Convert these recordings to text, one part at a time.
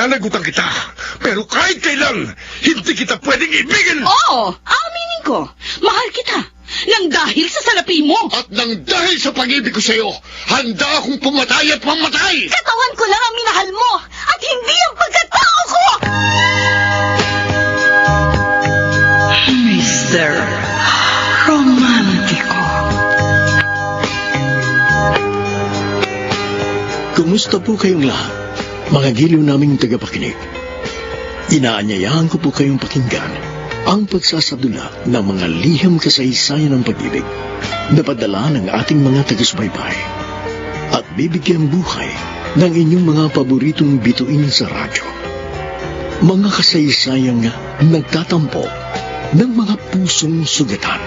Pananagutan kita. Pero kahit kailan, hindi kita pwedeng ibigin. Oo, aminin ko. Mahal kita. Nang dahil sa salapi mo. At nang dahil sa pag-ibig ko sa'yo, handa akong pumatay at mamatay. Katawan ko lang ang minahal mo. At hindi ang pagkatao ko. Mr. Romantiko. Kumusta po kayong lahat, mga giliw naming tagapakinig? Inaanyayahan ko po kayong pakinggan ang pagsasadula ng mga liham kasaysayan ng pag-ibig na padala ng ating mga taga-subaybay at bibigyan buhay ng inyong mga paboritong bituin sa radyo. Mga kasaysayang nagtatampo ng mga pusong sugatan,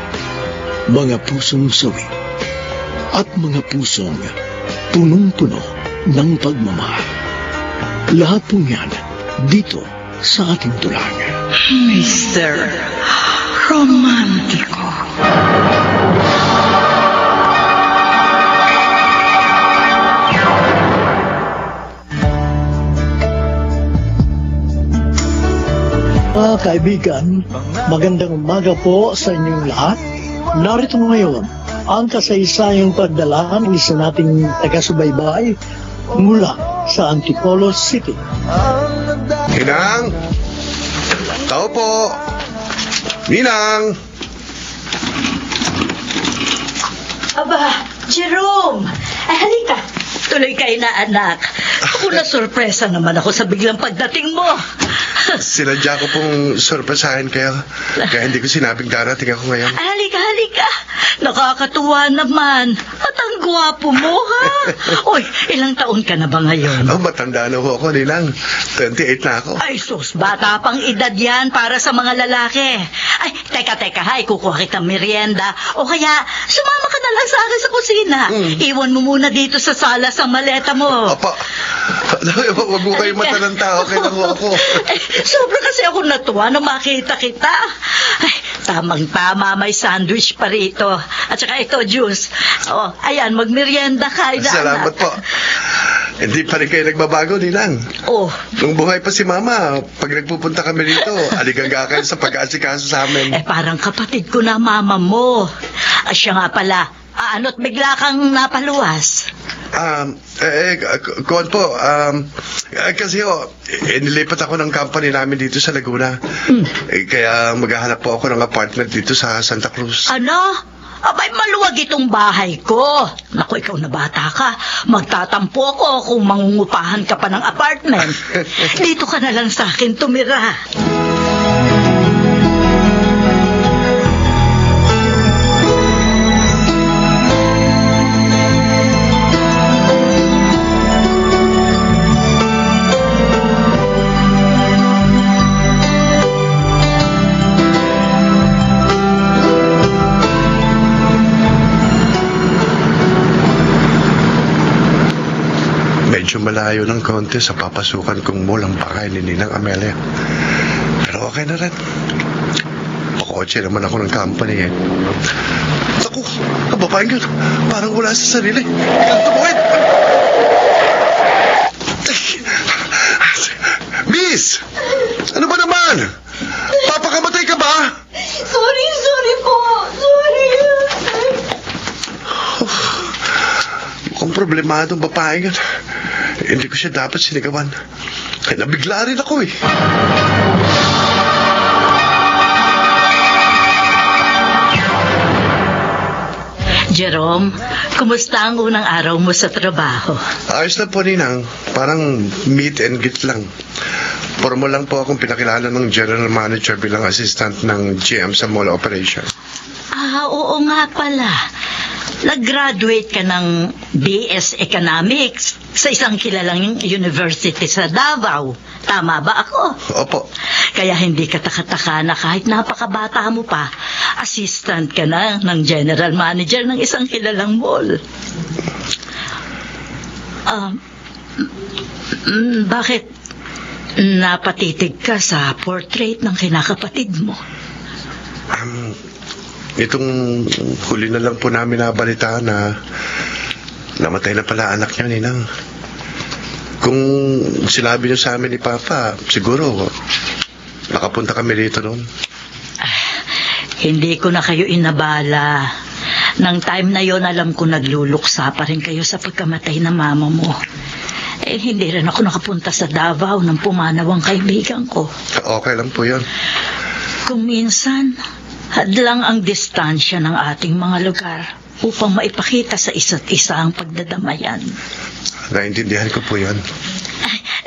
mga pusong sawi, at mga pusong punong-puno ng pagmamahal. Lahat po yan dito sa ating tulang. Mr. Romantiko. Mga kaibigan, magandang umaga po sa inyong lahat. Narito ngayon ang kasaysayang pagdala ng isa nating taga-subaybay mula sa Antipolo City. Ninang! Tao po! Ninang! Aba, Jerome! Ay, halika. Tuloy kayo na, anak. Ako na sorpresa naman ako sa biglang pagdating mo. Sinadya ko pong sorpresahin kayo. Kaya hindi ko sinabing darating ako ngayon. Halika, halika. Nakakatuwa naman. At ang gwapo mo, ha? Oy, ilang taon ka na ba ngayon? Oh, matanda na ho ako, Ninang. 28 na ako. Ay, sus, bata pang edad yan para sa mga lalaki. Ay, teka, ha, ikukuha kitang merienda. O kaya, sumama ka na lang sa akin sa kusina. Iwan mo muna dito sa sala sa maleta mo. Apa, wag mo kayo mata ng tao, kailan ho ako. Sobra kasi ako natuwa nung makita kita. Ay, tamang-tama, may sandwich pa rito. At saka ito, juice. Oh, ayan, magmerienda ka. Salamat po. Hindi pa rin kayo nagbabago, Ninang. Oh. Nung buhay pa si Mama, pag nagpupunta kami rito, aligaga kayo sa pag-aasikaso sa amin. Parang kapatid ko na mama mo. Siya nga pala, ano't bigla kang napaluwas? Kuwan po, kasi nilipat ako ng company namin dito sa Laguna. Kaya maghahanap po ako ng apartment dito sa Santa Cruz. Ano? Abay, maluwag itong bahay ko. Naku, ikaw na bata ka. Magtatampo ako kung mangungupahan ka pa ng apartment. Dito ka na lang sa akin tumira. Medyo malayo ng konti sa papasukan kong mall ang bahay ni Ninang Amelia. Pero okay na rin. Pakotse naman ako ng company eh. Naku, ang babaeng yun. Parang wala sa sarili. Biglang tumuhin. Miss! Ano ba naman? Papakamatay ka ba? Sorry po. Sorry. Mukhang problemadong babaeng yun. Hindi ko siya dapat sinigawan. Kaya nabigla rin ako eh. Jerome, kumusta ang unang araw mo sa trabaho? Ayos na po, Ninang. Parang meet and greet lang. Formal lang po akong pinakilala ng general manager bilang assistant ng GM sa mall operation. Oo nga pala. Nag-graduate ka ng BS Economics sa isang kilalang university sa Davao. Tama ba ako? Opo. Kaya hindi ka takataka na kahit napakabata mo pa, assistant ka na ng general manager ng isang kilalang mall. Bakit napatitig ka sa portrait ng kinakapatid mo? Itong huli na lang po namin nabalitaan na namatay na pala anak niya, Ninang. Kung sinabi niyo sa amin ni Papa, siguro nakapunta kami rito noon. Hindi ko na kayo inabala. Nang time na yon, alam ko nagluluksa pa rin kayo sa pagkamatay ng mama mo. Hindi rin ako nakapunta sa Davao nang pumanaw ang kaibigan ko. Okay lang po yun. Kung minsan, hadlang ang distansya ng ating mga lugar upang maipakita sa isa't isa ang pagdadamayan. Naintindihan ko po yun.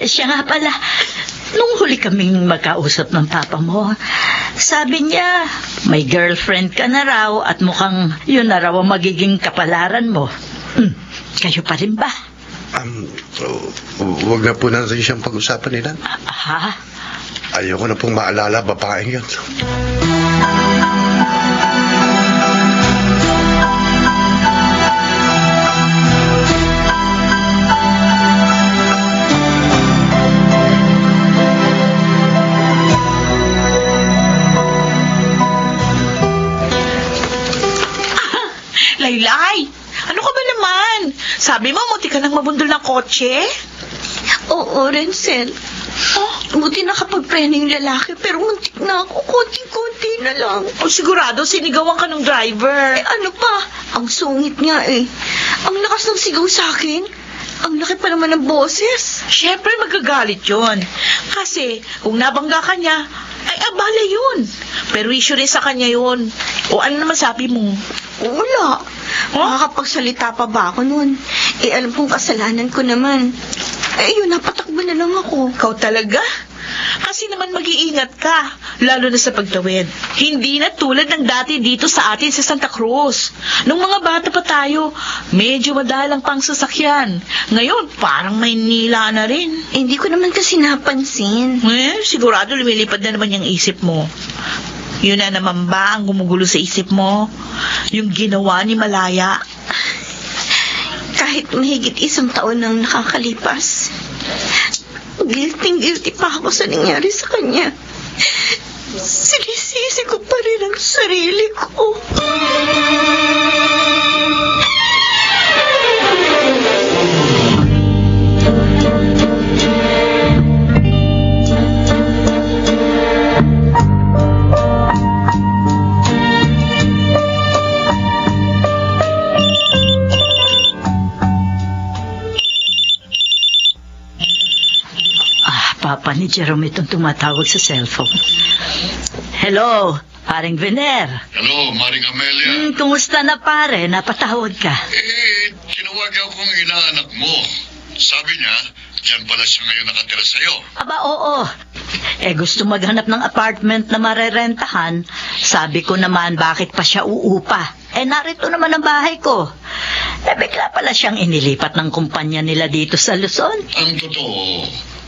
Siya nga pala, nung huli kaming magkausap ng papa mo, sabi niya, may girlfriend ka na raw at mukhang yun na raw ang magiging kapalaran mo. Kayo pa rin ba? Huwag na po natin siyang pag-usapan nila. Ha? Ayoko na pong maalala babaeng yun. Laylay, ano ka ba naman? Sabi mo, muti ka nang mabundol ng kotse? Oo, Renzel. Buti nakapagpreno yung lalaki, pero muntik na ako. Konti-konti na lang. O sigurado, sinigawan ka ng driver. Ano pa? Ang sungit niya eh. Ang lakas ng sigaw sa akin. Ang laki pa naman ng boses. Siyempre magagalit yon. Kasi kung nabangga ka niya, ay abala yun. Pero issue rin sa kanya yun. O ano naman sabi mo? Wala. Makakapagsalita pa ba ako nun? Alam kong kasalanan ko naman. Yun, napatakbo na lang ako. Ikaw talaga? Kasi naman mag-iingat ka, lalo na sa pagtawid. Hindi na tulad ng dati dito sa atin sa Santa Cruz. Nung mga bata pa tayo, medyo madalang pang sasakyan. Ngayon, parang may nila na rin. Hindi ko naman kasi napansin. Sigurado lumilipad na naman yung isip mo. Yun na naman ba ang gumugulo sa isip mo? Yung ginawa ni Malaya? Kahit mahigit 1 taon nang nakakalipas, guilty pa ako sa nangyari sa kanya. Sinisisi ko pa rin ang sarili ko. Papa ni Jerome itong tumatawag sa cellphone. Hello, paring Vener. Hello, Maring Amelia. Kumusta na pare? Napatawag ka. Tinawag akong inaanak mo. Sabi niya, dyan pala siya ngayon nakatira sa'yo. Aba, oo. Gusto maghanap ng apartment na marerentahan. Sabi ko naman, bakit pa siya uupa? Narito naman ang bahay ko. Bigla pala siyang inilipat ng kumpanya nila dito sa Luzon. Ang totoo,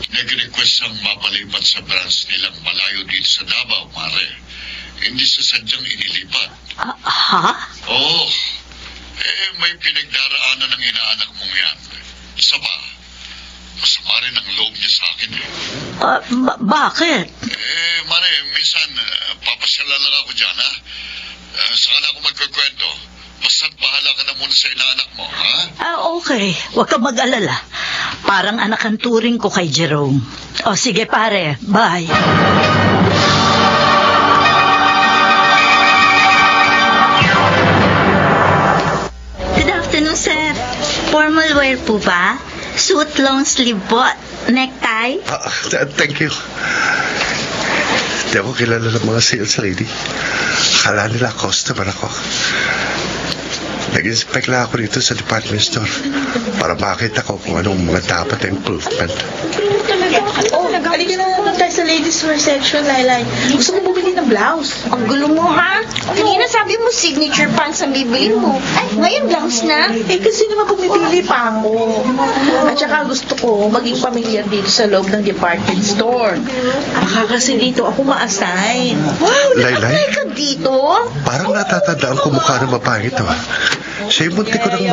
nag-request ang mapalipat sa branch nilang malayo dito sa Davao, Mare. Hindi sa sadyang inilipat. Ha? Oo. May pinagdaraanan ng inaanak mong yan. Isa pa, masama rin ang loob niya sa akin eh. Bakit? Mare, minsan, papasyalan lang ako dyan, ha? Saka na ako magkukwento. Basta't bahala ka na muna sa inaanak mo, ha? Okay. Huwag ka mag-alala. Parang anak ang turing ko kay Jerome. Sige pare. Bye. Good afternoon, sir. Formal wear po ba? Suit, long sleeve po. Necktie? Thank you. Hindi ako kilala ng mga sales lady. Akala nila customer ako. Nag-inspect lang ako dito sa department store para makita ko kung anong mga dapat na improvement. Halika na naman tayo sa ladies wear section, Laylay. Gusto ko bumili ng blouse. Ang gulo mo, ha? Kanina sabi mo signature pants ang bibili mo. Ay, ngayon blouse na. Kasi naman pumipili pa ako. At saka gusto ko maging pamilyar dito sa loob ng department store. Baka kasi dito ako ma-assign. Wow, Laylay? naka-apply ka dito? Parang natatandaan ko mukha ng babaeng ito. Siya yung munti ko nang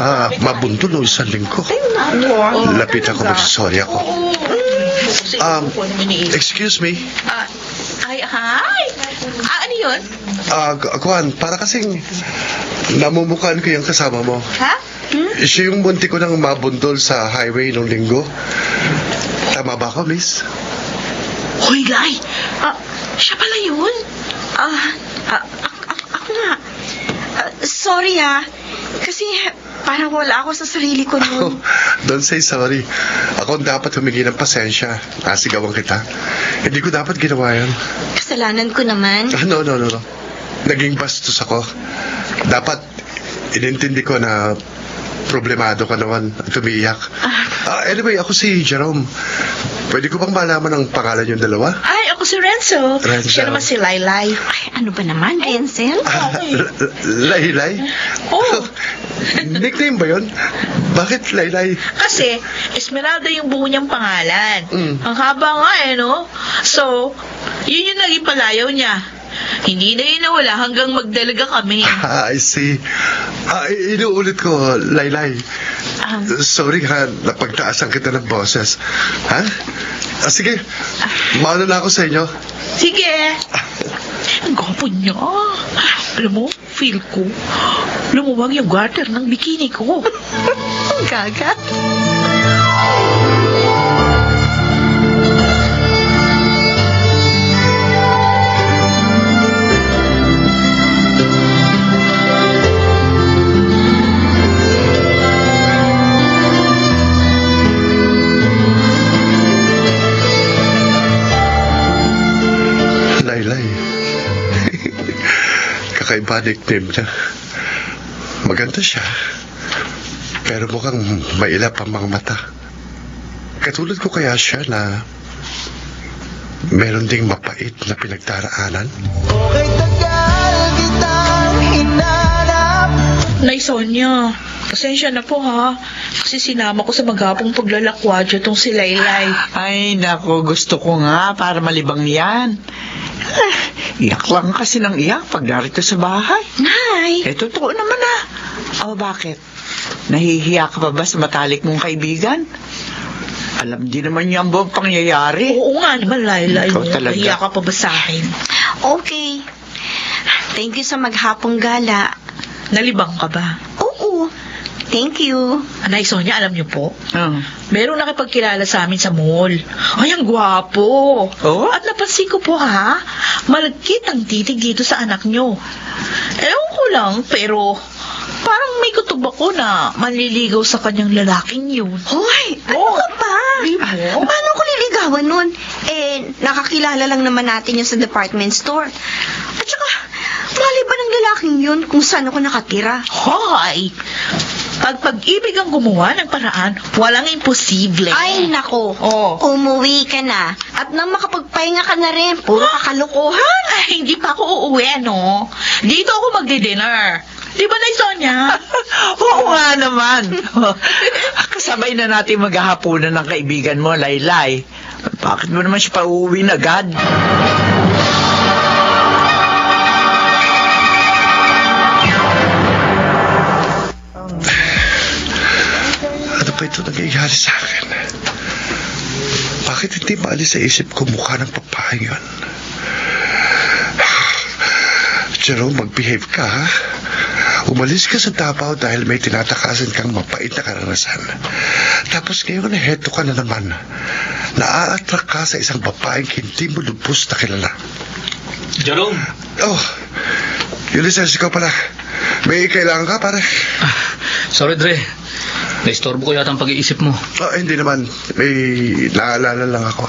mabundol noong 1 linggo. Lapit ako, magsasorry ako. Excuse me. Ay, hi! Ano yun? Kuhan, para kasing namumukhaan ko yung kasama mo. Ha? Siya yung munti ko nang mabundol sa highway noong linggo. Tama ba ako, miss? Hoy, Lai! Siya pala yun? Ako nga. Sorry kasi parang wala ako sa sarili ko Oh, noon. don't say sorry. Ako ang dapat humingi ng pasensya. Nasigawan kita. Hindi ko dapat ginawa yan. Kasalanan ko naman. No. Naging bastos ako. Dapat, inintindi ko na problemado ka naman at umiiyak. Anyway, ako si Jerome. Pwede ko bang malaman ang pangalan yung dalawa? Ay, ako si Renzo. Renzo. Siya naman si Laylay. Ay, ano ba naman, Denzel? Laylay? Oh. Nickname ba yun? Bakit Laylay? Kasi, Esmeralda yung buo niyang pangalan. Mm. Ang haba nga no? So, yun yung naging palayaw niya. Hindi na yun nawala hanggang magdalaga kami. I see. Inuulit ko, Laylay. Sorry ha, napagtaasan kita ng boses. Ha? Sige, mauna na ako sa inyo. Sige. Ang gwapo niya. Alam mo, feel ko, lumuwag yung garter ng bikini ko. Ang gaga. Laylay. Kakaiba nickname niya. Maganda siya. Pero mukhang mailap ang mga mata. Katulad ko kaya siya na meron ding mapait na pinagdaraanan. Nay Sonia, pasensya na po ha. Kasi sinama ko sa magapong paglalakwadyo tong si Laylay. Ay, nako, gusto ko nga para malibang yan. Iyak lang kasi ng iyak pag narito sa bahay. Nay! Totoo naman O, bakit? Nahihiya ka pa ba sa matalik mong kaibigan? Alam din naman niya ang buong pangyayari. Oo nga naman, Laylay. Ikaw talaga. Nahiya ka pa ba sa akin? Okay. Thank you sa maghapong gala. Nalibang ka ba? Oo. Thank you. Nay Sonia, alam niyo po, Ah. merong nakipagkilala sa amin sa mall. Ay, ang gwapo. Oh? At napansin ko po ha, malagkit ang titig dito sa anak niyo. Ewan ko lang, pero parang may kutob ako na manliligaw sa kanyang lalaking yun. Hoy! Ano ka ba? Paano ko liligawan nun? Nakakilala lang naman natin yun sa department store. At saka, mali ba ng lalaking yun kung saan ako nakatira? Hoy! Pag pag-ibig ang gumawa ng paraan, walang imposible. Ay, nako. Oh. Umuwi ka na. At nang makapagpahinga ka na rin, puro kakalukuhan. Ay, hindi pa ako uuwi, no? Dito ako magdi-dinner. Di ba, Nay Sonia? Oo nga naman. Kasabay na natin maghahaponan ng kaibigan mo, Laylay. Bakit mo naman siya pauuwiin agad? Ano pa ito nangyayari sa akin? Bakit hindi maalis sa isip ko mukha ng babaeng yun? Jerome, mag-behave ka, ha? Umalis ka sa Davao dahil may tinatakasan kang mapait na karanasan. Tapos ngayon na heto ka na naman. Naa-attract ka sa isang babaeng hindi mo lubos na kilala. Jerome! Oh, Ulysses, ikaw pala. May kailangan ka, pare? Sorry, Dre. Naistorbo ko yata ang pag-iisip mo. Oh, hindi naman. May naalala lang ako.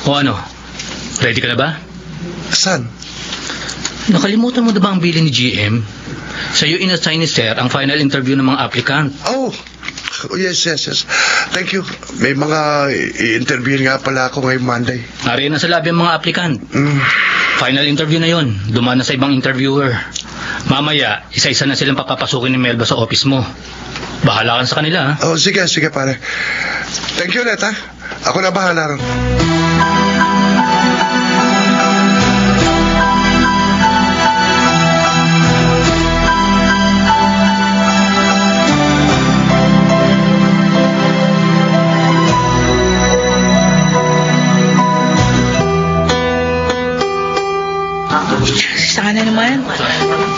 O ano? Ready ka na ba? Saan? Nakalimutan mo na ba ang bilin ni GM? Sa'yo in-assign ni Sir ang final interview ng mga applicant. Oh, yes. Thank you. May mga i-interview nga pala ako ngayong Monday. Nariyan na sa labi ang mga applicant. Final interview na yon. Dumaan na sa ibang interviewer. Mamaya, isa-isa na silang papapasukin ni Melba sa office mo. Bahala ka sa kanila, ha? Oh, sige, pare. Thank you, Net, ha? Ako na bahala ron. Sana naman,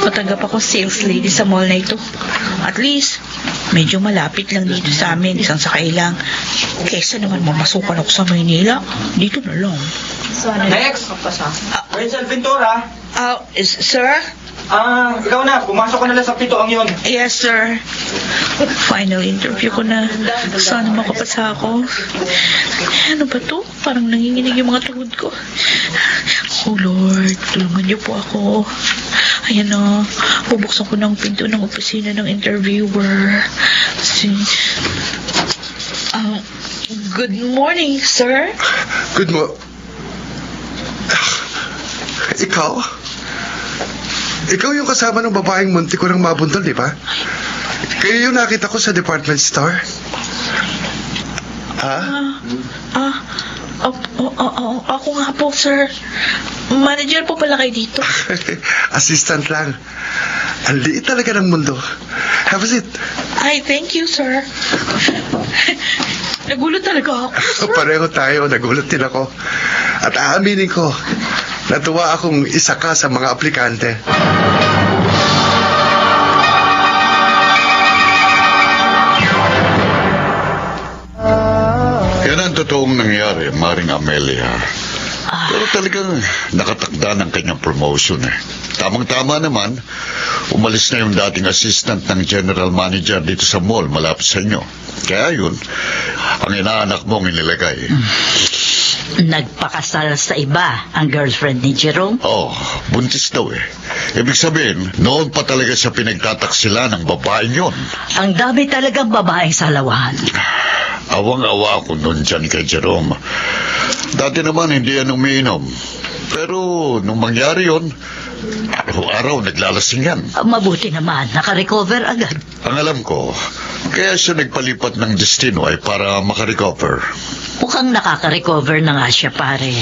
matanggap ako sales lady sa mall na ito. At least, Medyo malapit lang dito sa amin, isang sakay lang. Kesa naman mamasukan ako sa Maynila, dito na lang. Next! Rachel Ventura. Sir? Ikaw na. Pumasok ka na lang sa pitoang yun. Yes, sir. Final interview ko na. Sana makapasa ako. Ano ba to? Parang nanginginig yung mga tuhod ko. Oh, Lord. Tulungan niyo po ako. Ayan na. Bubuksan ko ng pinto ng opisina ng interviewer. Good morning, sir. Good mo... Ikaw? Ikaw yung kasama ng babaeng munti ko nang mabundol, di ba? Kayo yung nakita ko sa department store. Ha? Ako nga po, sir. Manager po pala kayo dito. Assistant lang. Ang liit talaga ng mundo. Have a seat. Ay, thank you, sir. Nagulat talaga ako, sir. Pareho tayo, nagulat din ako. At aaminin ko, natuwa akong isa ka sa mga aplikante. Yan ang totoong nangyari, Maring Amelia. Pero talagang nakatakda ng kanyang promotion eh. Tamang-tama naman, umalis na yung dating assistant ng general manager dito sa mall malapit sa inyo. Kaya yun, ang inaanak mong inilagay. Nagpakasal sa iba ang girlfriend ni Jerome? Oh, buntis daw eh. Ibig sabihin, noon pa talaga siya pinagtataksila ng babaeng yun. Ang dami talagang babaeng salawahan. Awang-awa ako noon dyan kay Jerome. Dati naman hindi yan umiinom. Pero nung mangyari yun, araw-araw naglalasing yan. Mabuti naman, nakarecover agad. Ang alam ko, kaya siya nagpalipat ng destino ay para makarecover. Mukhang nakaka-recover na nga siya, pare.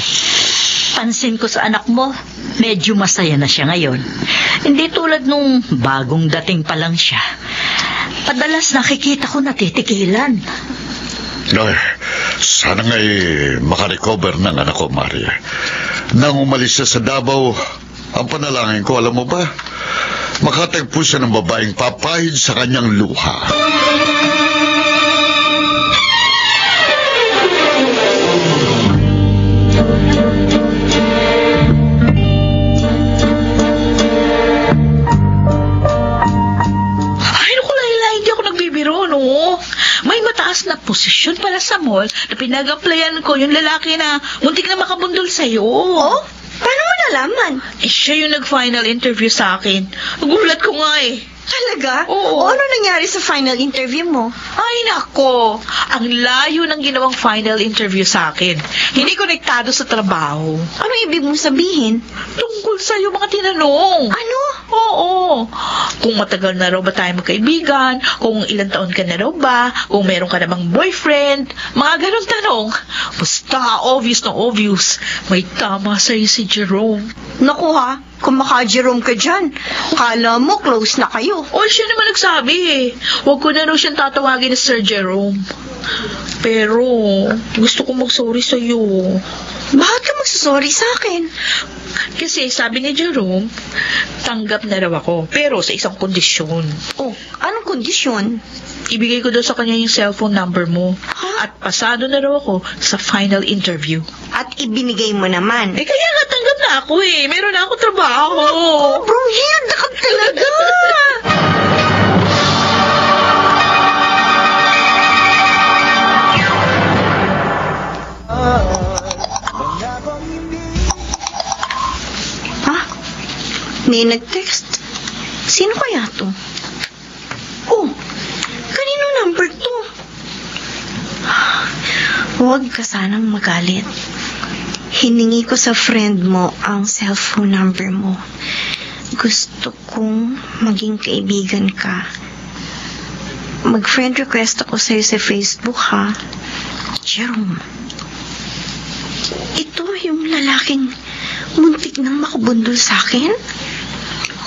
Pansin ko sa anak mo, medyo masaya na siya ngayon. Hindi tulad nung bagong dating pa lang siya. Padalas nakikita ko natitikilan. Ay, sana nga'y makarecover ng anak ko, Maria. Nang umalis siya sa Davao, ang panalangin ko, alam mo ba? Makatagpo siya ng babaeng papahid sa kanyang luha. Ay, naku, Laila, hindi ako nagbibiro, no? May mataas na posisyon pala sa mall na pinag-applyan ko yung lalaki na muntik na makabundol sa'yo. Oh? Paano mo nalaman? Siya yung nag-final interview sa akin. Nagulat ko nga eh. Talaga? Oo. O ano nangyari sa final interview mo? Ay, nako. Ang layo ng ginawang final interview sa akin. Hindi konektado sa trabaho. Ano ibig mong sabihin? Tungkol sa'yo mga tinanong. Ano? Oo. Kung matagal na raw ba tayo magkaibigan, kung ilang taon ka na raw ba, kung meron ka namang boyfriend, mga ganong tanong. Basta obvious na obvious. May tama sa'yo si Jerome. Naku ha, kung maka-Jerome ka dyan, kala mo close na kayo. O, siya naman nagsabi eh. Huwag ko na raw siyang tatawagin na Sir Jerome. Pero, gusto ko mag-sorry sa'yo. Bakit ka magsasorry sa akin? Kasi sabi ni Jerome, tanggap na raw ako, pero sa isang kondisyon. Oh, anong kondisyon? Ibigay ko daw sa kanya yung cellphone number mo. At pasado na raw ako sa final interview. At ibinigay mo naman. Eh, kaya nga tanggap na ako eh. Meron na ako trabaho. Oh, bro, hilda ka talaga. Ha? May nag-text? Sino kaya to? Oh, kanino number to? Huwag ka sanang magalit. Hiningi ko sa friend mo ang cellphone number mo. Gusto kong maging kaibigan ka. Mag-friend request ako sa'yo sa Facebook, ha? Jerome. Ito yung lalaking muntik nang makabundol sa akin?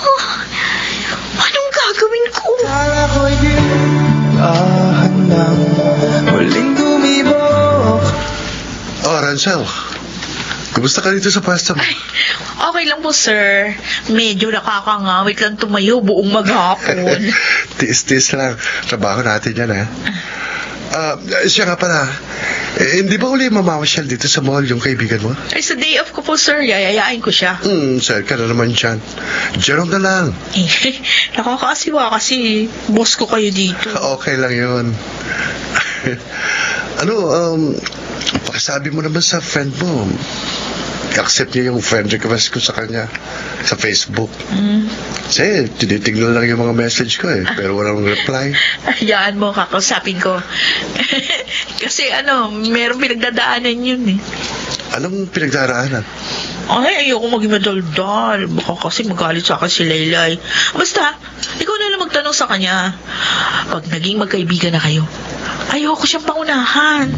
Oh, anong gagawin ko? Kala ko'y di handang muling tumibok. Oh, Ransel. Kumusta ka dito sa pasta mo? Okay lang po, sir. Medyo nakakangawit lang tumayo buong maghapon. Tiis-tiis lang. Trabaho natin yan, ha? Siya nga pala. Hindi ba uli mamawasyal dito sa mall yung kaibigan mo? Ay, sa day off ko po, sir, yayayain ko siya. Sir ka na naman dyan. Jerome na lang. Eh, nakakaasiwa kasi boss ko kayo dito. Okay lang yun. Pakisabi mo naman sa friend mo. I-accept niya yung friend request ko sa kanya sa Facebook. Kasi tinitignan lang yung mga message ko pero walang reply. Hayaan mo, kakausapin ko. Kasi meron pinagdadaanan yun eh. Anong pinagdaraanan? Ay, ayoko maging madaldal. Baka kasi magalit sa akin si Laylay. Basta, ikaw na lang magtanong sa kanya. Pag naging magkaibigan na kayo, ayoko siyang pangunahan.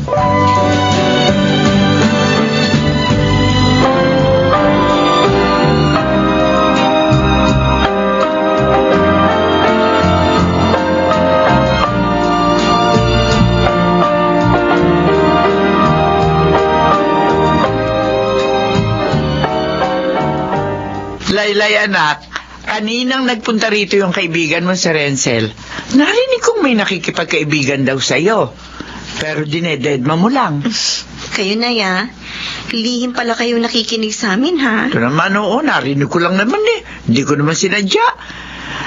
Laylay, anak, kaninang nagpunta rito yung kaibigan mo si Renzel. Narinig kong may nakikipagkaibigan daw sa'yo. Pero dinededma mo lang. Kayo na ya. Lihim pala kayo nakikinig sa amin, ha? Ito naman, oo, narinig ko lang naman eh. Hindi ko naman sinadya.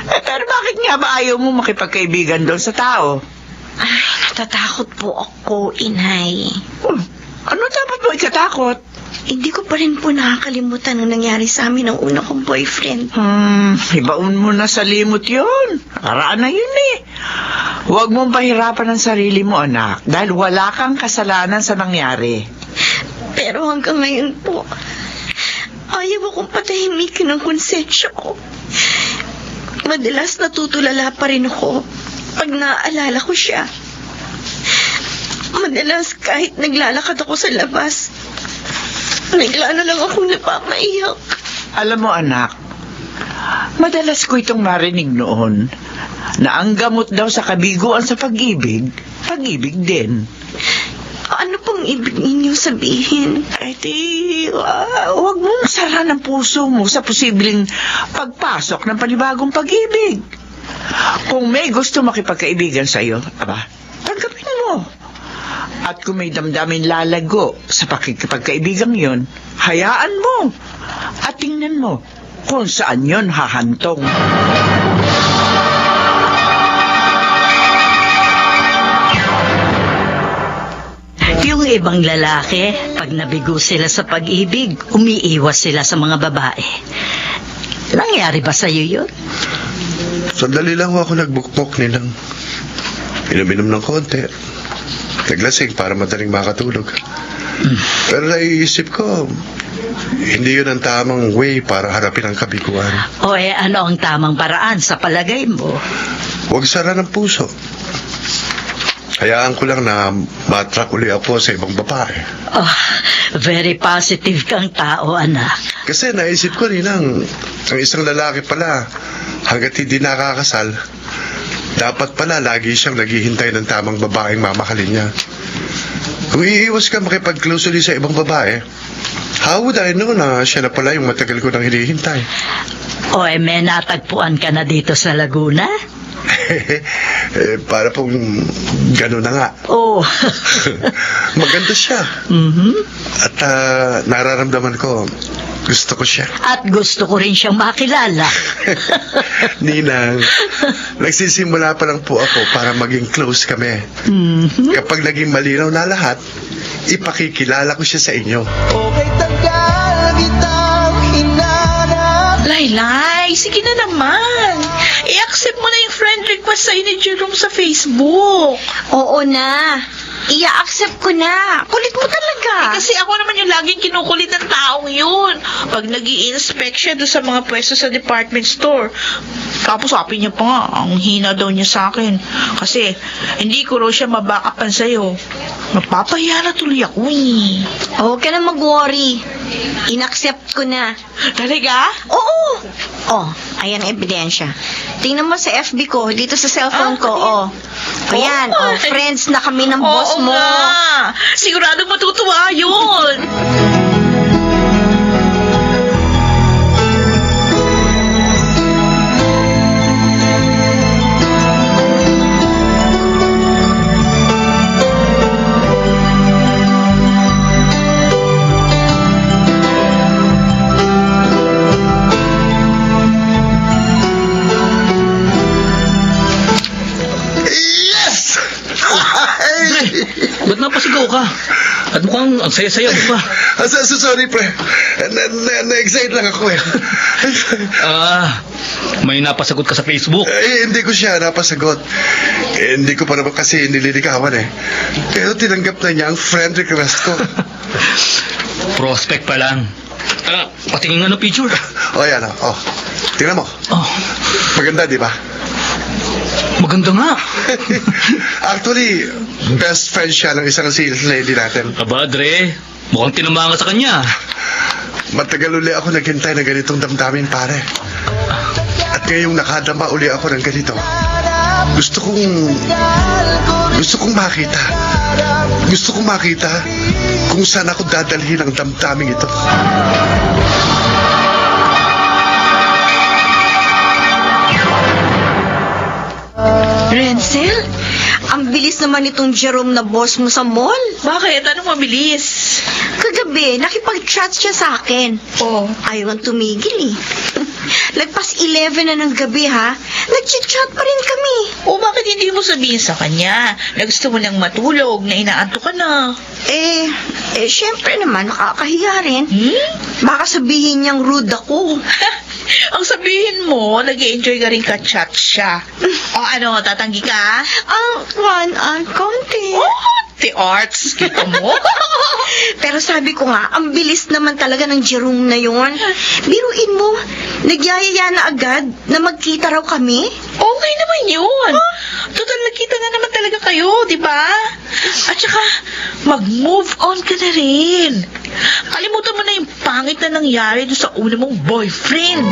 Pero bakit nga ba ayaw mo makipagkaibigan daw sa tao? Ay, natatakot po ako, inay. Ano dapat mo ikatakot? Hindi ko pa rin po nakakalimutan ang nangyari sa amin ng una kong boyfriend. Ibaon mo na sa limot yun. Karaan na yun eh. Huwag mong pahirapan ang sarili mo, anak, dahil wala kang kasalanan sa nangyari. Pero hanggang ngayon po, ayaw akong patahimikin ang konsensya ko. Madalas natutulala pa rin ako pag naaalala ko siya. Madalas kahit naglalakad ako sa labas, bigla na lang akong napapaiyak. Alam mo, anak, madalas ko itong marinig noon na ang gamot daw sa kabiguan sa pag-ibig, pag-ibig din. Ano pong ibig ninyong sabihin? Ay, huwag mong sara ng puso mo sa posibleng pagpasok ng panibagong pag-ibig. Kung may gusto makipagkaibigan sa'yo, tanggapin mo. At kung may damdamin lalago sa pakikipagkaibigan yon, hayaan mo. At tingnan mo kung saan yon hahantong. Yung ibang lalaki, pag nabigo sila sa pag-ibig, umiiwas sila sa mga babae. Nangyari ba sa'yo yun? Sandali lang ako nagbukmok nilang. Inom-inom ng konti. Naglasing para madaling makatulog. Pero naiisip ko, hindi yun ang tamang way para harapin ang kabiguan. O ano ang tamang paraan sa palagay mo? Huwag sara ng puso. Hayaan ko lang na matrak uli ako sa ibang babae. Oh, very positive kang tao, anak. Kasi naisip ko rin ang isang lalaki pala, hanggat hindi nakakasal, dapat pala lagi siyang naghihintay ng tamang babaeng mamahalin niya. Kung iiwas ka makipag-close ulit sa ibang babae, how would I know na siya na pala yung matagal ko nang hinihintay? O may natagpuan ka na dito sa Laguna? Para pong gano'n na nga. Oh. Maganda siya. At nararamdaman ko, gusto ko siya. At gusto ko rin siyang makilala. Ninang, nagsisimula pa lang po ako para maging close kami. Kapag naging malinaw na lahat, ipakikilala ko siya sa inyo. Okay, tagal kitang hinanap. Laylay, sige na naman. I-accept mo na yung friend request sa'yo ni Jerome sa Facebook. Oo na. I-accept ko na. Kulit mo talaga. Kasi ako naman yung laging kinukulit ng taong yun. Pag nag-i-inspect siya doon sa mga pwesto sa department store. Tapos sabi niya pa nga, ang hina daw niya sa akin. Kasi hindi ko raw siya mabackupan sa'yo. Napapahiya na tuloy ako eh. Huwag ka na mag-worry. In-accept ko na. Talaga? Oo. Oh, ayan ang ebidensya. Tingnan mo sa FB ko, dito sa cellphone ko, oh. Ayan, oh, friends na kami ng boss mo. Oo nga. Siguradong matutuwa yun. Ba't napasigaw ka? At mukhang ang saya-saya mo pa. Sorry, pre. Na-excite lang ako eh. May napasagot ka sa Facebook. Hindi ko siya napasagot. Hindi ko pa naman kasi nililikawan eh. Pero tinanggap na niya ang friend request ko. Prospect pa lang. Patingin nga ng picture. Yan o. Tingnan mo. Maganda, di ba? Maganda nga. Actually, best friend siya ng isang sales lady natin. Aba, Dre. Mukhang tinamanga sa kanya. Matagal uli ako naghintay ng ganitong damdamin, pare. At ngayong nakadama uli ako ng ganito, gusto kong makita. Gusto kong makita kung saan ako dadalhin ang damdaming ito. Renzel, ang bilis naman itong Jerome na boss mo sa mall. Bakit? Anong mabilis? Kagabi, nakipag-chat siya sa akin. Ayaw ang tumigil eh. Lagpas 11 na ng gabi ha. Nag-chat pa rin kami. Bakit hindi mo sabihin sa kanya na gusto mo nang matulog, na inaantok ka na? Syempre naman, nakakahiya rin. Baka sabihin niyang rude ako. Ang sabihin mo, nag-enjoy ka rin ka-chat siya. Tatanggi ka? Konti. The arts, kita mo? Pero sabi ko nga, ang bilis naman talaga ng Jerome na yun. Biruin mo, nagyayaya na agad na magkita raw kami. Okay naman yun. Total, nagkita nga naman talaga kayo, di ba? At saka, mag-move on ka na rin. Kalimutan mo na yung pangit na nangyari doon sa una mong boyfriend.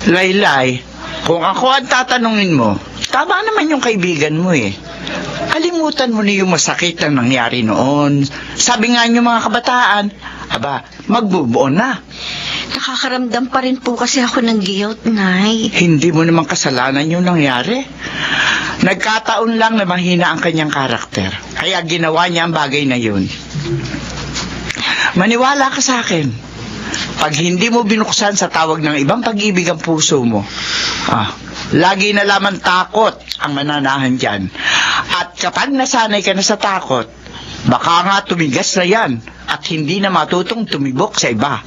Laylay, kung ako ang tatanungin mo, tama naman yung kaibigan mo eh. Kalimutan mo na yung masakit na nangyari noon. Sabi nga niyo mga kabataan, mag-move on na. Nakakaramdam pa rin po kasi ako ng guilt, Nay. Hindi mo naman kasalanan yung nangyari. Nagkataon lang na mahina ang kanyang karakter. Kaya ginawa niya ang bagay na yun. Maniwala ka sa akin. Pag hindi mo binuksan sa tawag ng ibang pag-ibig ang puso mo, lagi na lamang takot ang mananahan dyan. At kapag nasanay ka na sa takot, baka nga tumigas na yan at hindi na matutong tumibok sa iba.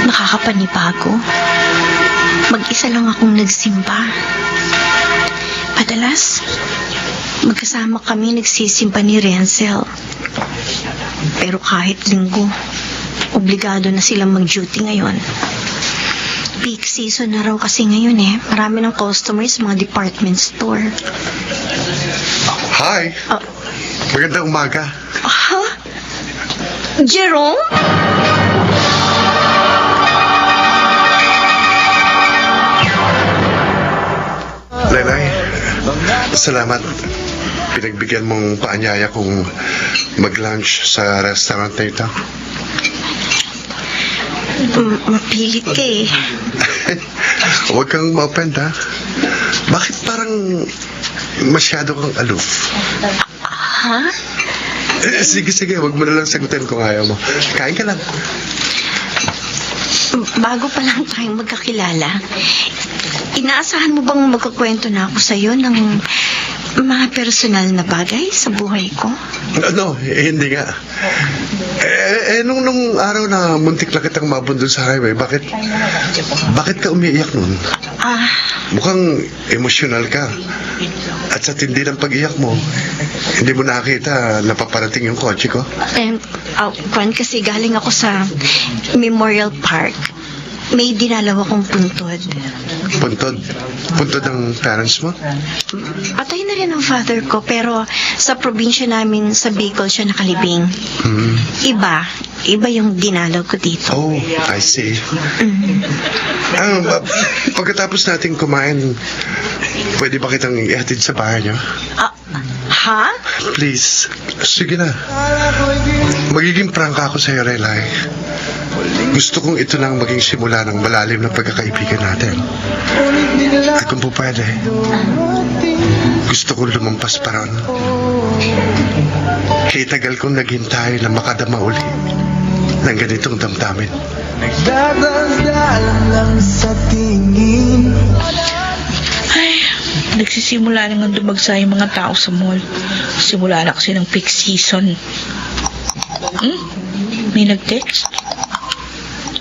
Nakakapanibago. Mag-isa lang akong nagsimba. Madalas, magkasama kami nagsisimba ni Renzel. Pero kahit linggo, obligado na silang mag-duty ngayon. Peak season na raw kasi ngayon eh. Marami ng customers sa mga department store. Hi. Magandang umaga. Jerome? Lenay, salamat. Pinagbigyan mong paanyaya kung mag-lunch sa restaurant na ito. Mapilit ka eh. Huwag kang ma-offend, ha? Bakit parang masyado kang aloof? Ha? Sige, huwag mo na lang sagutin kung ayaw mo. Kain ka lang. Bago pa lang tayong magkakilala, inaasahan mo bang magkukwento na ako sa'yo ng mga personal na bagay sa buhay ko? No, hindi nga. Nung araw na muntik lang kitang mabundol sa highway, bakit ka umiiyak nun? Mukhang emosyonal ka. At sa tindi ng pag-iyak mo, hindi mo nakita napaparating yung kotse ko? Kasi galing ako sa Memorial Park. May dinalaw akong puntod. Puntod? Puntod ng parents mo? Patay na rin ang father ko, pero sa probinsya namin sa Bicol siya nakalibing. Iba, Iba yung dinalaw ko dito. Oh, I see. Pagkatapos natin kumain, pwede ba kitang ihatid sa bahay niyo? Ha? Please, sige na. Magiging prangka ako sa'yo, Relay. Gusto kong ito nang maging simula ng malalim na pagkakaibigan natin. At kung po pwede, gusto kong lumampas pa ron. Kaya tagal kong naghintay na makadama uli ng ganitong damdamin. Nagdadasdal lang sa tingin. Ay, nagsisimula nang dumagsa yung mga tao sa mall. Simula na kasi ng peak season. May nag-text?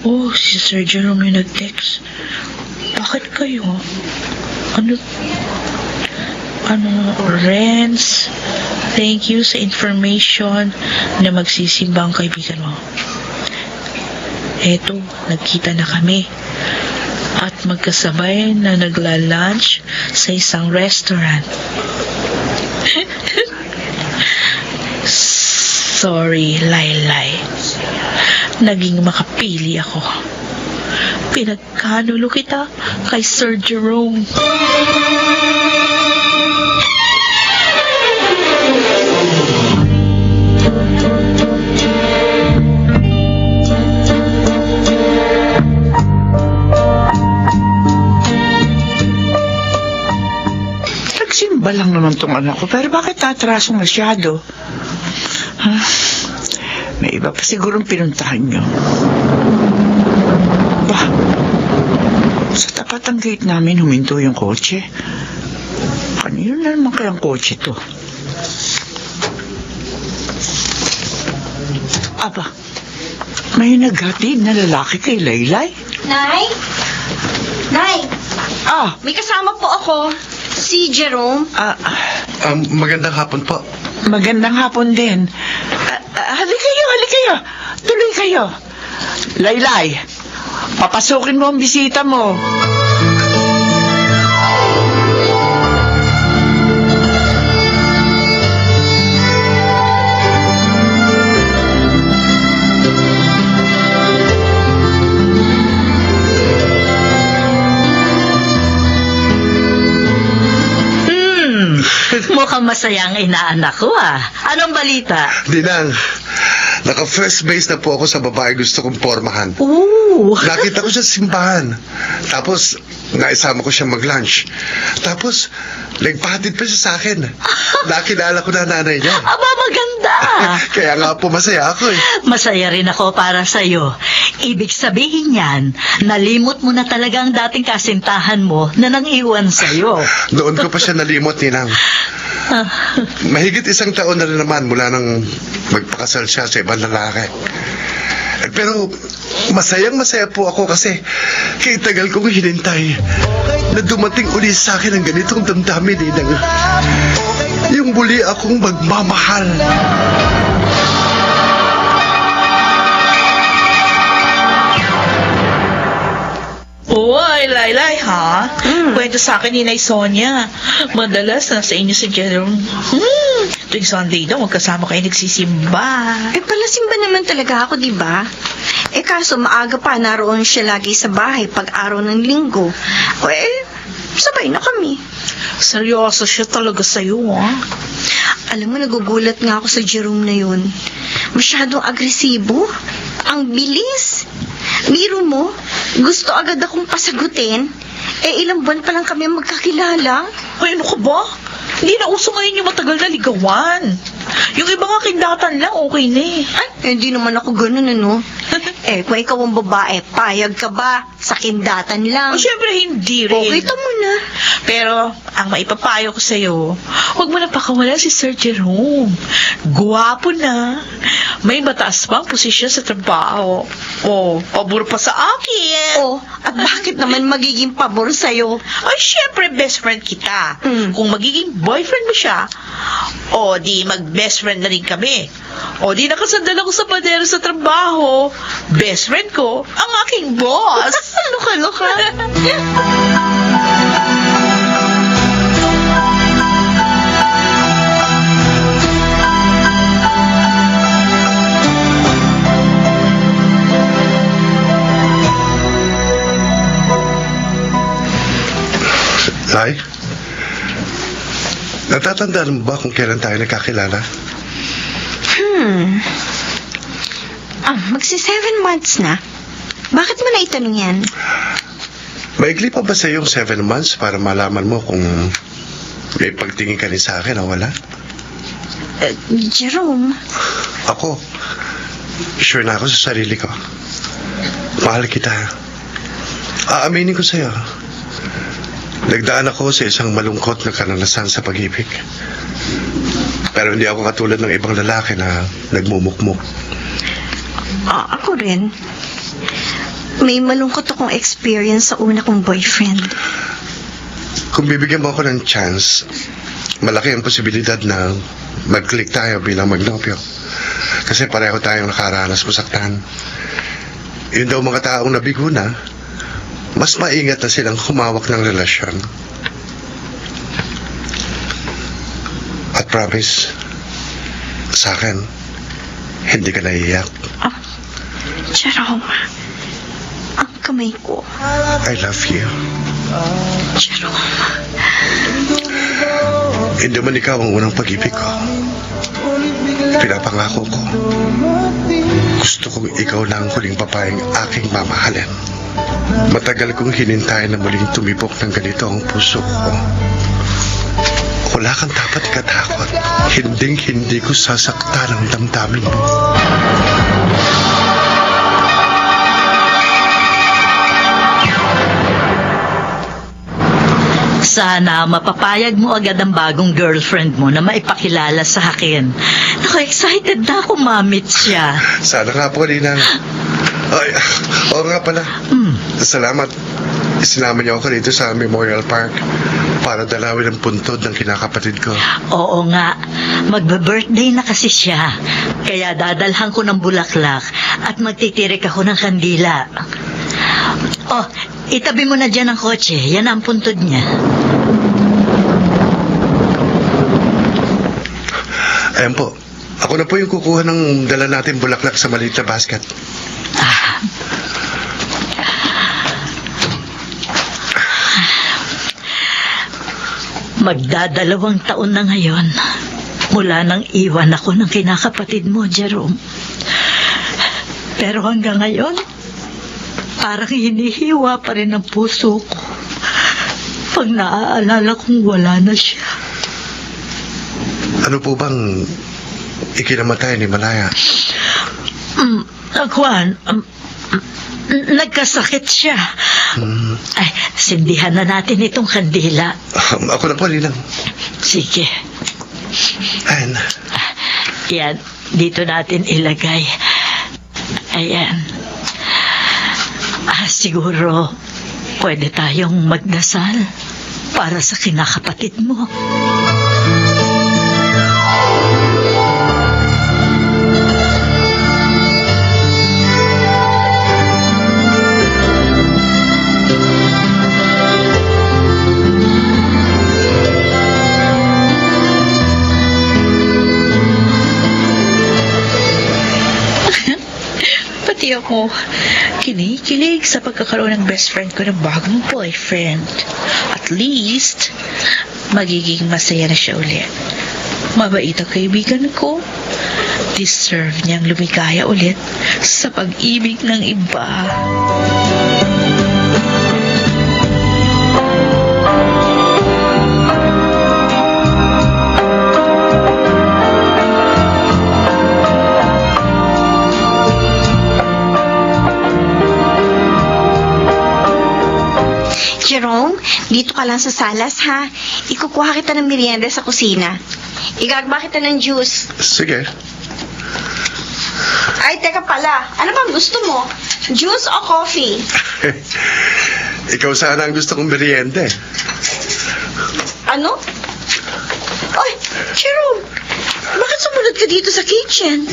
Oh, si Sir Jerome yung nag-text. Bakit kayo? Ano, Renz, thank you sa information na magsisimba ang kaibigan mo. Eto, nagkita na kami. At magkasabay na nagla-lunch sa isang restaurant. Sorry, Laylay. Naging makapili ako. Pinagkanulo kita kay Sir Jerome. Nagsimba lang naman tong anak ko, pero bakit tatraso masyado? May iba pa sigurong pinuntahan nyo. Bah, sa tapat ang gate namin huminto yung kotse. Kanino na naman kayang kotse to? Aba, may naghatid na lalaki kay Laylay? Nay? Nay, Ah, may kasama po ako. Si Jerome. Magandang hapon po. magandang hapon din. Halika kayo. Tuloy kayo. Laylay, papasukin mo ang bisita mo. Mukhang masaya ang inaanak ko Anong balita? Dinang, naka-first base na po ako sa babae gusto kong pormahan. Ooh. Nakita ko siya sa simbahan. Tapos, naisama ko siya mag-lunch. Tapos, nagpahatid pa siya sa akin. Nakilala ko na nanay niya. Aba, maganda. Kaya nga po masaya ako Masaya rin ako para sa'yo. Ibig sabihin yan, nalimot mo na talaga ang dating kasintahan mo na nang iwan sa'yo. Noon ko pa siya nalimot, Ninang. Mahigit 1 taon na rin naman mula nang magpakasal siya sa ibang lalaki. Pero masayang-masaya po ako kasi kay tagal kong hinintay na dumating uli sa akin ang ganitong damdamin, Ninang. Yung muli akong magmamahal. Oy, Laylay, ha? Kwento sa akin ni Nay Sonia. Madalas nasa inyo si Jerome. Tuwing Sunday daw, magkasama kayo nagsisimba. Palasimba naman talaga ako, di ba? Kaso maaga pa naroon siya lagi sa bahay pag araw ng linggo. Sabay na kami. Seryoso siya talaga sa'yo, ha? Alam mo, nagugulat nga ako sa Jerome na yun. Masyadong agresibo. Ang bilis. Biro mo, gusto agad akong pasagutin. Ilang buwan pa lang kami magkakilala. Ay, ano ka ba? Hindi na uso ngayon yung matagal na ligawan. Yung iba nga kindatan lang, okay na Hindi naman ako ganun, ano? Kung ikaw ang babae, payag ka ba? Sa kindatan lang. Siyempre hindi rin. Kita mo na. Pero, ang maipapayo ko sa'yo, huwag mo na pakawalan si Sir Jerome. Guwapo na. May mataas pang posisyon sa trabaho. Pabor pa sa akin. At bakit naman magiging pabor sa'yo? Ay, syempre, best friend kita. Kung magiging boyfriend mo siya, di mag-best friend na rin kami. Di nakasandal ako sa padero sa trabaho. Best friend ko, ang aking boss. Luka-luka. May, natatandaan mo ba kung kailan tayo nagkakilala? Magsi 7 months na. Bakit mo na itanong yan? Maigli pa ba sa yung 7 months para malaman mo kung may pagtingin ka rin sa akin o wala? Jerome, Ako, sure na ako sa sarili ko. Mahal kita. Aaminin ko sa'yo. Nagdaan ako sa isang malungkot na karanasan sa pag-ibig. Pero hindi ako katulad ng ibang lalaki na nagmumukmuk. ako rin. May malungkot akong experience sa una kong boyfriend. Kung bibigyan mo ako ng chance, malaki ang posibilidad na mag-click tayo bilang magnopyo. Kasi pareho tayong nakaranas masaktan. Yun daw mga taong nabigo na, mas maingat na silang humawak ng relasyon. At promise, sa akin, hindi ka naiiyak. Jerome, ang kamay ko. I love you. Jerome. Hindi man ikaw ang unang pag-ibig ko. Pinapangako ko. Gusto kong ikaw lang ang huling babaeng aking mamahalin. Matagal kong hinintay na muling tumibok ng ganito ang puso ko. Wala kang dapat ikatakot. Hinding-hindi ko sasaktan ang damdamin mo. Sana mapapayag mo agad ang bagong girlfriend mo na maipakilala sa akin. Naku, excited na ako mamit siya. Sana nga po, Ninang. Ay, oo nga pala. Salamat. Isinama niyo ako dito sa Memorial Park para dalawin ang puntod ng kinakapatid ko. Oo nga, magbe-birthday na kasi siya. Kaya dadalhan ko ng bulaklak at magtitirik ako ng kandila. Oh, itabi mo na dyan ang kotse. Yan ang puntod niya. Ayan po. Ako na po yung kukuha ng dala natin bulaklak sa maliit na basket. Magdadalawang taon na ngayon mula nang iwan ako ng kinakapatid mo, Jerome. Pero hanggang ngayon, parang hinihiwa pa rin ang puso ko pag naaalala kong wala na siya. Ano po bang ikinamatay ni Malaya? Juan, nagkasakit siya. Ay, sindihan na natin itong kandila. Ako na po, Ninang. Sige. Ayan. Yan, dito natin ilagay. Ayan. Siguro, pwede tayong magdasal para sa kinakapatid mo. Pati ako, kinikilig sa pagkakaroon ng best friend ko ng bagong boyfriend. At least, magiging masaya na siya ulit. Mabait ang kaibigan ko. Deserve niyang lumigaya ulit sa pag-ibig ng iba. Jerome, dito ka lang sa salas, ha? Ikukuha kita ng merienda sa kusina. Igagba kita ng juice. Sige. Ay, teka pala. Ano bang gusto mo? Juice o coffee? Ikaw sana ang gusto kong merienda. Ano? Ay, Jerome, bakit sumunod ka dito sa kitchen?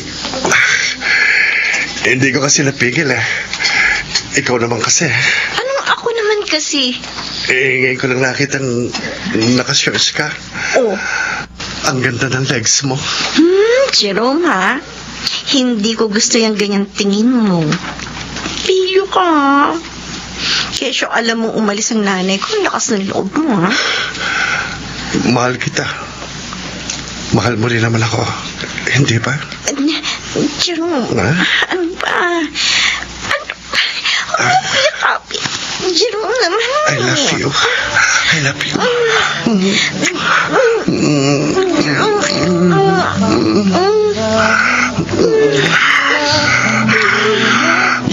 Hindi ko kasi napigil Ikaw naman kasi. Anong ako naman kasi? Ngayon ko lang nakitang nakashorts ka. Oh. Ang ganda ng legs mo. Jerome, ha? Hindi ko gusto yung ganyang tingin mo. Piyo ka. Kesyo, alam mo umalis ang nanay ko. Ang lakas ng loob mo, ha? Mahal kita. Mahal mo rin naman ako. Hindi ba? Jerome, Ha? ano ba? Ano ba yakapin? Jerome naman. I love you. I love you.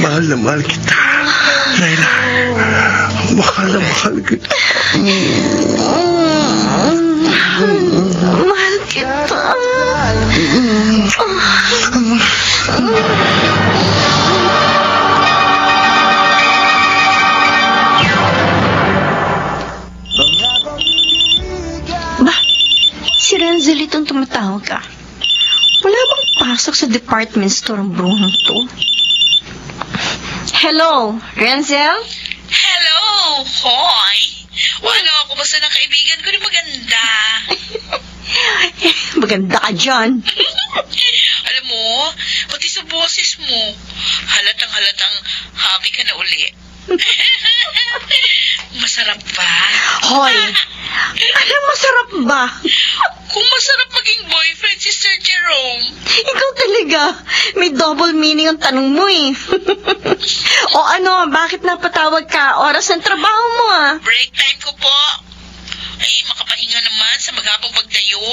Mahal na mahal kita. Layla. Mahal na mahal kita. Mahal kita. Ba, si Renzel itong tumatawag ka. Wala bang pasok sa department store ang bruhang to? Hello, Renzel? Hello! Hoy! Wala ako basta ng kaibigan ko na maganda. Maganda ka dyan. Alam mo, pati sa boses mo, halatang happy ka na uli. Masarap ba? Hoy, ano masarap ba? Kung masarap maging boyfriend si Sir Jerome. Ikaw talaga. May double meaning ang tanong mo eh. O ano, bakit napatawag ka? Oras ng trabaho mo ah. Break time ko po. Ay, makapahinga naman sa maghabang pagtayo.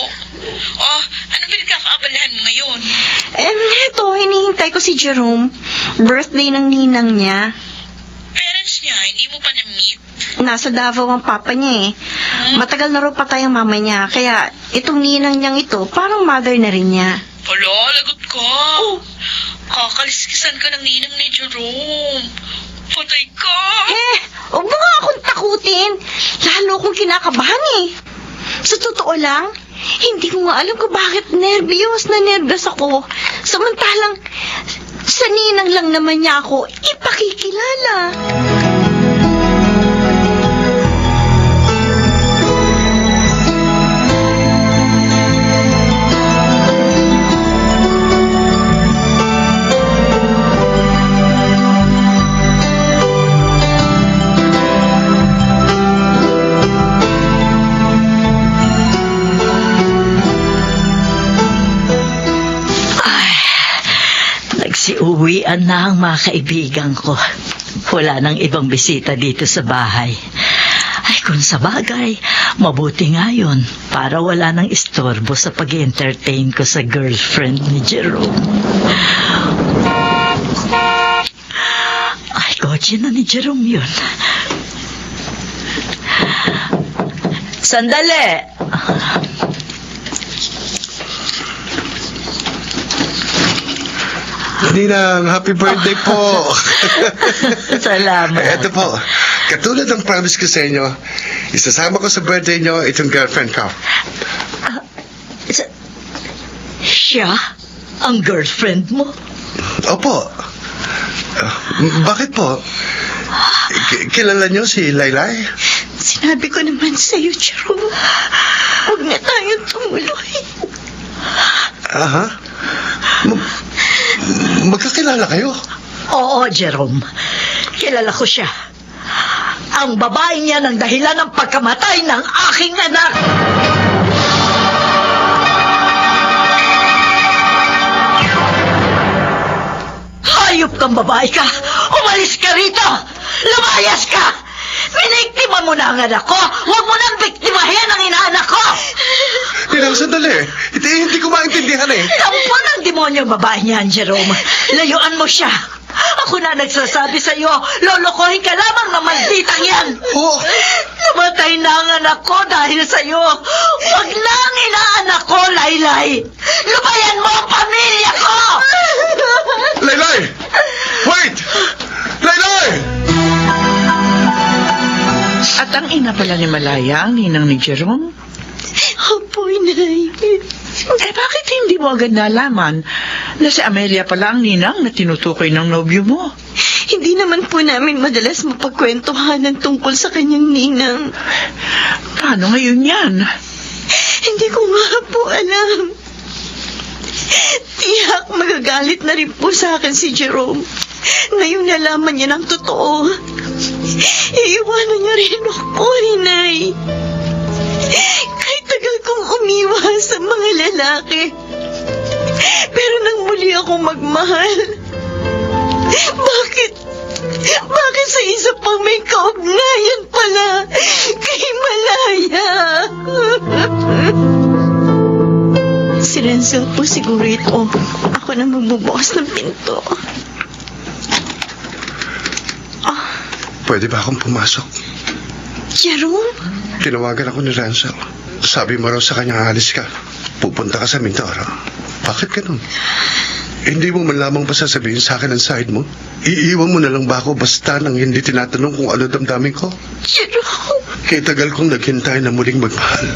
Oh, ano pinagkakaabalahan mo ngayon? Eto, hinihintay ko si Jerome. Birthday ng ninang niya. Parents niya, hindi mo pa na-meet? Nasa Davao ang papa niya eh. Matagal na raw patay ang mama niya. Kaya itong ninang niyang ito, parang mother na rin niya. Hala, lagot ka. Kakaliskisan ka ng ninang ni Jerome. Patay ka. Huwag mo nga akong takutin. Lalo akong kinakabahan eh. Sa totoo lang, hindi ko nga alam kung bakit nervyos ako. Samantalang, sa ninang lang naman niya ako ipakikilala. Nagsiuwian na ang mga kaibigan ko. Wala nang ibang bisita dito sa bahay. Ay, kung sa bagay, mabuti nga yun para wala nang istorbo sa pag-entertain ko sa girlfriend ni Jerome. Ay, kotse na ni Jerome yun. Sandali! Ninang, happy birthday po. Salamat. Ito po, katulad ng promise ko sa inyo, isasama ko sa birthday nyo itong girlfriend ko. Siya? Ang girlfriend mo? Opo. Bakit po? Kilala nyo si Laylay? Sinabi ko naman sa'yo, Jerome. Huwag na tayong tumuloy. Aha. Magkakilala kayo? Oo, Jerome. Kilala ko siya. Ang babae niya ng dahilan ng pagkamatay ng aking anak. Hayop kang babae ka! Umalis ka rito! Lumayas ka! Biniktima mo na ang anak ko! Huwag mo nang biktimahin ang inaanak ko! Ninang, sandali. Hindi ko maintindihan eh. Lampo ng demonyo babae niyan, Jerome. Layuan mo siya. Ako na nagsasabi sa iyo, lolokohin ka lamang ng malditang yan. Oh. Namatay na ang anak ko dahil sa iyo. Huwag na ang inaanak ko, Laylay. Lubayan mo ang pamilya ko! Laylay! Wait! Laylay! At ang ina pala ni Malaya, ang ninang ni Jerome? Opo, inay. Bakit hindi mo agad nalaman na si Amelia pala ang ninang na tinutukoy ng nobyo mo? Hindi naman po namin madalas mapagkwentuhanan tungkol sa kanyang ninang. Paano ngayon yan? Hindi ko nga po alam. Tiyak magagalit na rin po sa akin si Jerome. Ngayon nalaman niya ng totoo. Iiwanan niyo rin ako, Inay. Kahit tagal kong umiwas sa mga lalaki. Pero nang muli akong magmahal, bakit sa isa pang may kaugnayan pala kay Malaya? Si Renzel po siguro ito. Ako na magbubukas ng pinto. Pwede ba akong pumasok? Jerome? Tinawagan ako ni Renzel. Sabi mo raw sa kanya, alis ka. Pupunta ka sa Mindoro. Bakit ganun? Hindi mo man lamang pa sasabihin sa akin ang side mo? Iiwan mo na lang ba ako basta nang hindi tinatanong kung ano damdamin ko? Jerome? Kaya tagal kong naghintay na muling magmahal.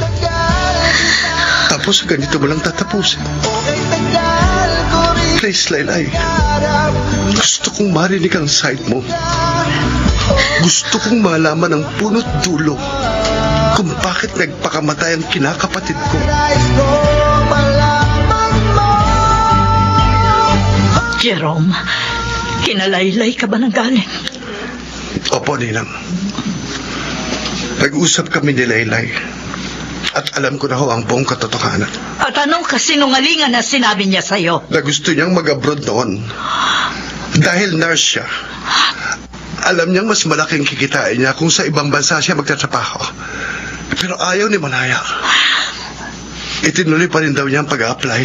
Tapos ganito mo lang tatapusin. Please, Laylay. Gusto kong marinig ang side mo. Gusto kong malaman ang punot dulo kung bakit nagpakamatay ang kinakapatid ko. Jerome, kinalaylay ka ba ng galing? Opo, Ninang. Nag-usap kami ni Laylay at alam ko na ho ang buong katotohanan. At anong kasinungalingan na sinabi niya sa'yo? Na gusto niyang mag-abroad noon. Dahil nurse siya. Alam niyang mas malaking kikitain niya kung sa ibang bansa siya magtatrabaho. Pero ayaw ni Malaya. Itinuloy pa rin daw niya ang pag-a-apply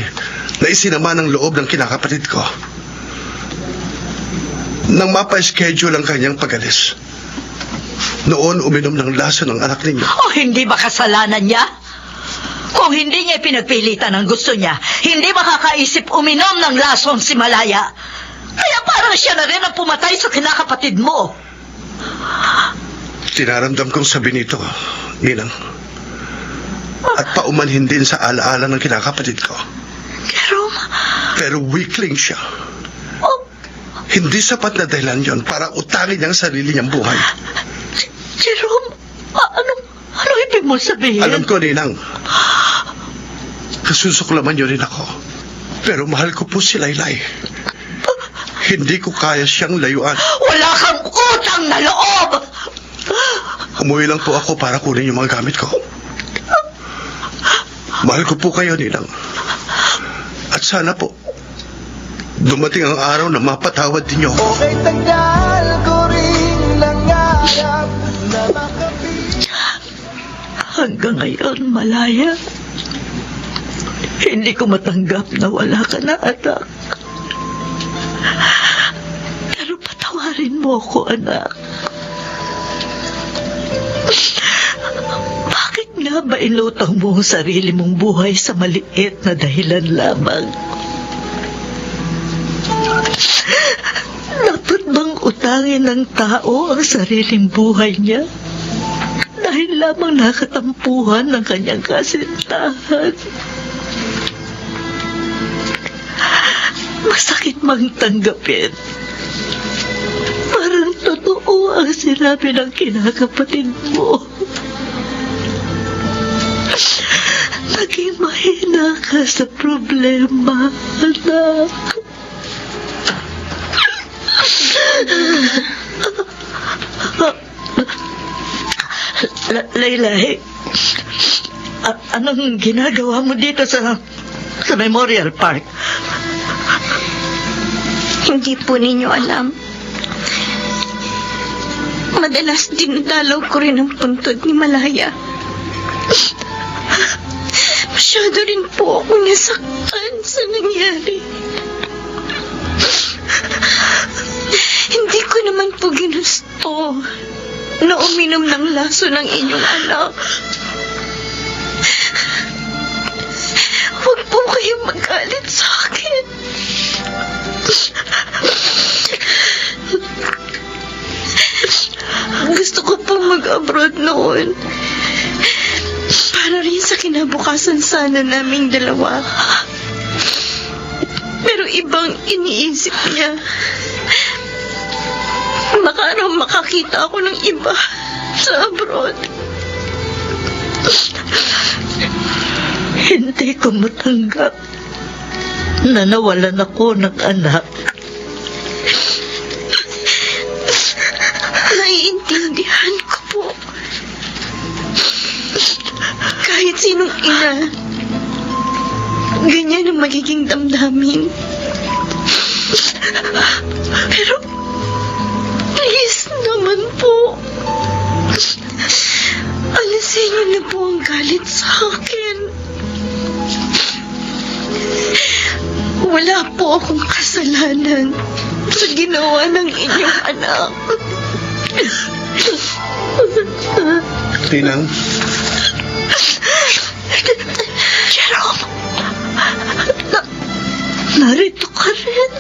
na isinama ng loob ng kinakapatid ko. Nang mapa-schedule ang kanyang pag-alis, noon uminom ng laso ng anak ninyo. O hindi ba kasalanan niya? Kung hindi niya pinagpilitan ang gusto niya, hindi makakaisip uminom ng lasong si Malaya. Kaya parang siya na rin ang pumatay sa kinakapatid mo. Tinaramdam kong sabi nito, Ninang. At paumanhin din sa alaala ng kinakapatid ko. Jerome? Pero weakling siya. Oh, Hindi sapat na dahilan yon para utangin niya ang sarili niyang buhay. Jerome, ano ibig mo sabihin? Alam ko, Ninang. Kasusuklaman niyo rin ako. Pero mahal ko po si Laylay. Hindi ko kaya siyang layuan. Wala kang utang na loob! Umuwi lang po ako para kunin yung mga gamit ko. Mahal ko po kayo, Ninang. At sana po, dumating ang araw na mapatawad din niyo ako. Okay, tagal ko rin nangarap na Hanggang ngayon, Malaya, hindi ko matanggap na wala ka na, anak. Pero patawarin mo ako, anak. Bakit nga ba inutang mo ang sarili mong buhay sa maliit na dahilan lamang? Dapat bang utangin ng tao ang sariling buhay niya? Dahil lamang nakatampuhan ng kanyang kasintahan. Masakit mang tanggapin. Parang totoo ang sinabi ng kinakapatid mo. Naging mahina ka sa problema, anak. Laylay, anong ginagawa mo dito sa Memorial Park? Hindi po ninyo alam. Madalas dinadalaw ko rin ang puntod ni Malaya. Masyado rin po ako nasaktan sa nangyari. Hindi ko naman po ginusto na uminom ng laso ng inyong anak. Huwag po kayong magalit sa akin. Gusto ko pong mag-abroad noon. Para rin sa kinabukasan sana naming dalawa. Pero ibang iniisip niya. Baka raw makakita ako ng iba sa abroad. Hindi ko matanggap na nawalan ako ng anak. Naiintindi nung ina. Ganyan ang magiging damdamin. Pero, please naman po. Alisin niyo na po ang galit sa akin. Wala po akong kasalanan sa ginawa ng inyong anak. Ninang, Jerome, narito ka rin.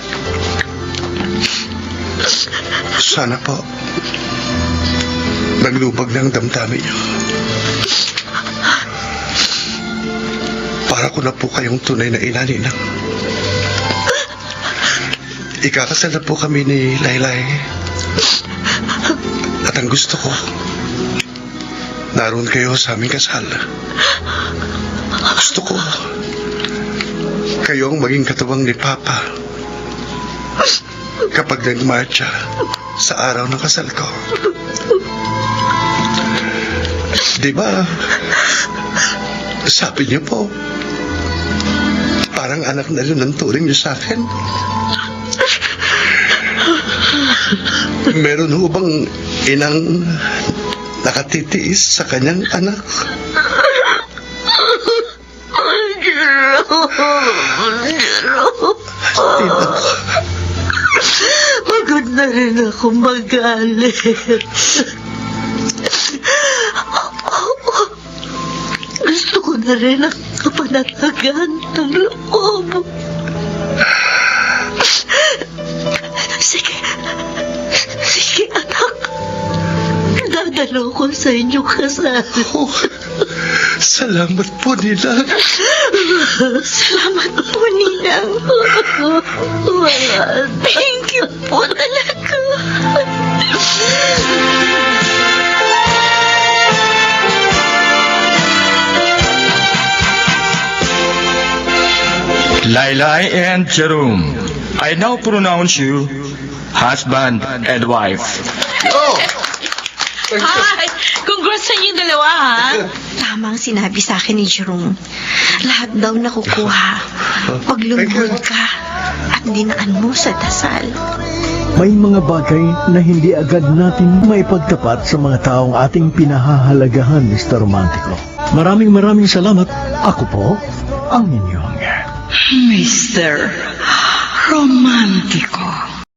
sana po naglubag ng damdamin niyo. Para ko na po kayong tunay na ina, Ninang. Ikakasal na po kami ni Laylay. At ang gusto ko, naroon kayo sa aming kasal. Gusto ko, kayo ang maging katuwang ni Papa kapag nagmarcha sa araw ng kasal ko. Di ba? Sabi niyo po, parang anak na rin ang turing niyo sa akin. Meron ho bang inang nakatitiis sa kanyang anak? Ninang, Pagod na rin ako magalit. Gusto ko na rin ang kapanatagan ng loob. Sige, anak. Dadalo ko sa inyong kasal. salamat po, Ninang. Salamat po, Ninang. Thank you po talaga. Laylay and Jerome, I now pronounce you husband and wife. Oh! Hi! Congrats sa inyong dalawa, ha? Tama ang sinabi sa akin ni Jerome. Lahat daw nakukuha pag lumuhod ka at dinaan mo sa dasal. May mga bagay na hindi agad natin maipagtapat sa mga taong ating pinahahalagahan, Mr. Romantico. Maraming salamat. Ako po ang inyong Mr. Romantico.